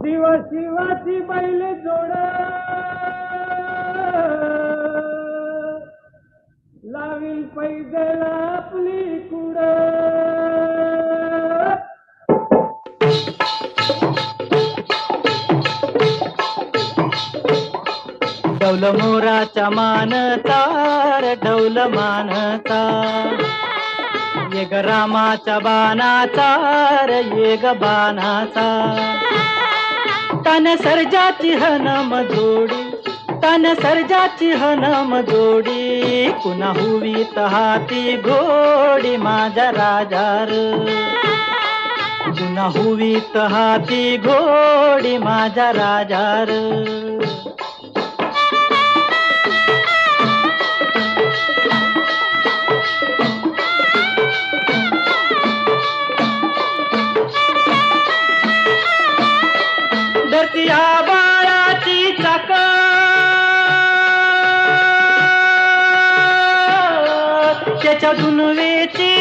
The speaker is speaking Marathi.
शिवाची बैल जोड लावील पैदला आपली कुड डौल मोराच्या मानतार डौल मानता ये ग रामाच्या बाणाचा ये ग बाणाचा तन सर्जाची हनम जोडी तन सर्जाची हनम जोडी पुन्हा हुवीत हाती घोडी माझ्या राजार पुन्हा हुवीत हाती घोडी माझ्या राजार धरतीया बाळाची चाक त्याच्या दुनवेची